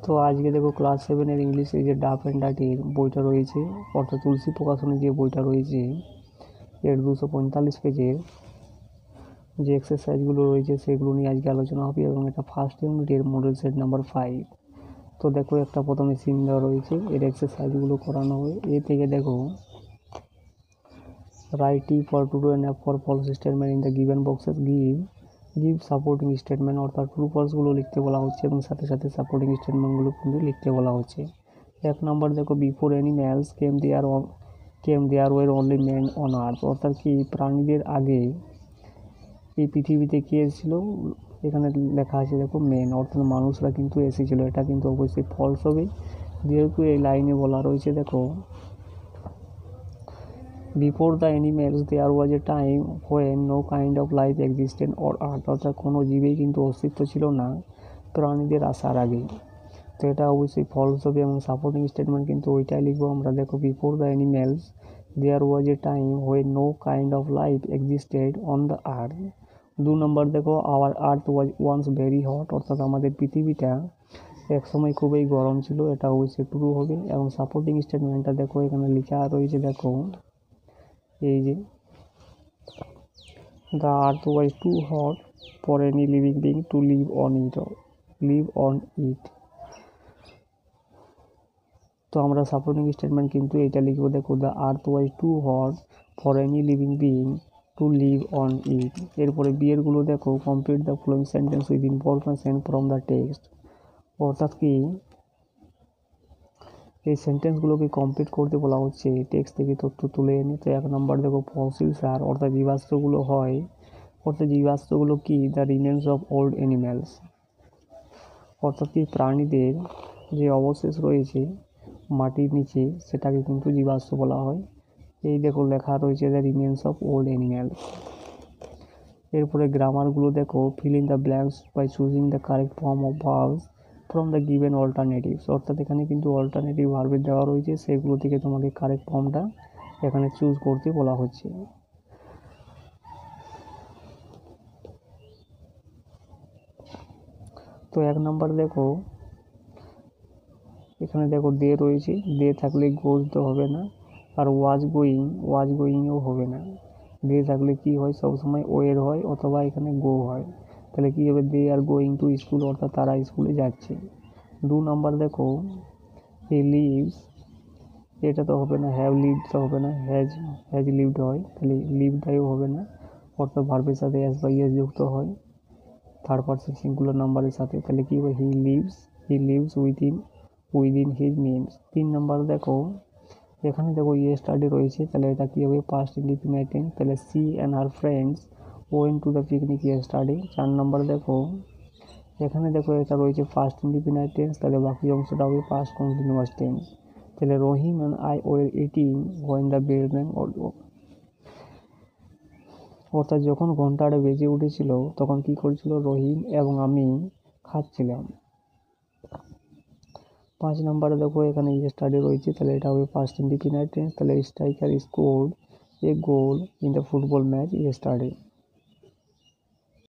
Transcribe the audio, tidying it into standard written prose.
তো আজকে দেখো ক্লাস 7-এর ইংলিশে যে ডাফ অ্যান্ড ডাটির বইটা রয়েছে, অর্থাৎ তুলসী প্রকাশনের যে বইটা রয়েছে এর 245 পেজের যে এক্সারসাইজগুলো রয়েছে সেগুলো নিয়ে আজকে আলোচনা হবে, এবং এটা ফার্স্ট ইউনিটের মডেল সেট নাম্বার 5। তো দেখো একটা প্রথমে সিন দেওয়া রয়েছে, এর এক্সারসাইজগুলো করানো হবে। এ থেকে দেখো write T for true and F for false statement in the given boxes give supporting statement, অর্থাৎ ট্রু ফলসগুলো লিখতে বলা হচ্ছে এবং সাথে সাথে সাপোর্টিং স্টেটমেন্টগুলো কিন্তু লিখতে বলা হচ্ছে। 1 নম্বর দেখো before animals came there were only men on earth, অর্থাৎ কি প্রাণীদের আগে এই পৃথিবীতে কে এসেছিল, এখানে লেখা আছে দেখো মেন, অর্থাৎ মানুষরা কিন্তু এসেছিল। এটা কিন্তু অবশ্যই ফলস হবে, যেহেতু এই লাইনে বলা রয়েছে দেখো before the animals there was a time when no kind of life existed or earth, অর্থাৎ কোনো জীবেই কিন্তু অস্তিত্ব ছিল না প্রাণীদের আসার আগে। তো এটা অবশ্যই ফলস হবে, এবং সাপোর্টিং স্টেটমেন্ট কিন্তু ওইটাই লিখবো আমরা। দেখো before the animals there was a time when no kind of life existed on the earth. 2 নম্বর দেখো our earth was once very hot, অর্থাৎ আমাদের পৃথিবীটা এক সময় খুবই গরম ছিল। এটা অবশ্যই ট্রু হবে, এবং সাপোর্টিং স্টেটমেন্টটা দেখো এখানে লেখা রয়েছে দেখো এই যে the earth was too hot for any living being to live on it. তো আমরা সাপোর্টিং স্টেটমেন্ট কিন্তু এটা লিখবো দেখো the earth was too hot for any living being to live on it. এরপরে বিয়েরগুলো দেখো complete the following sentence with information from the text, অর্থাৎ কি এই সেন্টেন্সগুলোকে কমপ্লিট করতে বলা হচ্ছে টেক্সট থেকে তথ্য তুলে এনে। তো 1 নম্বর দেখো ফসিলস আর, অর্থাৎ জীবাশ্মগুলো হয়, অর্থাৎ জীবাশ্মগুলো কি the remains of old animals, অর্থাৎ কি প্রাণীদের যে অবশেষ রয়েছে মাটির নিচে সেটাকে কিন্তু জীবাশ্ম বলা হয়। এই দেখো লেখা রয়েছে the remains of old animals. এরপরে গ্রামারগুলো দেখো fill in the blanks by choosing the correct form of verbs from the given alternatives, অর্থাৎ এখানে কিন্তু অল্টারনেটিভ ভার্বের দেওয়া রয়েছে, সেগুলো থেকে তোমাকে কারেক্ট ফর্মটা এখানে চুজ করতে বলা হচ্ছে। তো 1 নম্বর দেখো এখানে দেখো দে রয়েছে, দে থাকলে গোজ তো হবে না, আর ওয়াজ গোয়িংও হবে না। দে থাকলে কি হয়, সবসময় ওয়ের হয় অথবা এখানে গো হয়, তাহলে কি হবে দে আর গোয়িং টু স্কুল, অর্থাৎ তারা স্কুলে যাচ্ছে। 2 নম্বর দেখো হি লিভস, এটা তো হবে না, হ্যাভ লিভড তো হবে না, হ্যাজ লিভড হয়, তাহলে লিভডটাও হবে না, অর্থাৎ ভার্বের সাথে এস বা ইএস যুক্ত হয় থার্ড পারসন সিঙ্গুলার নাম্বারের সাথে, তাহলে কি হবে he lives within his means. 3 নম্বর দেখো এখানে দেখো ইয়েস্টারডে রয়েছে, তাহলে এটা কি হবে পাস্ট ইনডিফিনিট টেন্স, তাহলে she and her friends went to the picnic yesterday. 4 নম্বর দেখো এখানে দেখো এটা রয়েছে পাস্ট ইনডিফিনিট টেন্স, তাহলে বাকি অংশটা হবে পাস্ট কন্টিনিউয়াস টেন্স। তাহলে Rahim and I were eating when the bell rang, অর্থাৎ যখন ঘন্টাটা বেজে উঠেছিল তখন কি করছিল রহিম এবং আমি খাচ্ছিলাম। 5 নম্বরে দেখো এখানে ইয়েস্টারডে রয়েছে, তাহলে এটা হবে পাস্ট ইনডিফিনিট টেন্স, তাহলে striker scored A goal in the football match yesterday.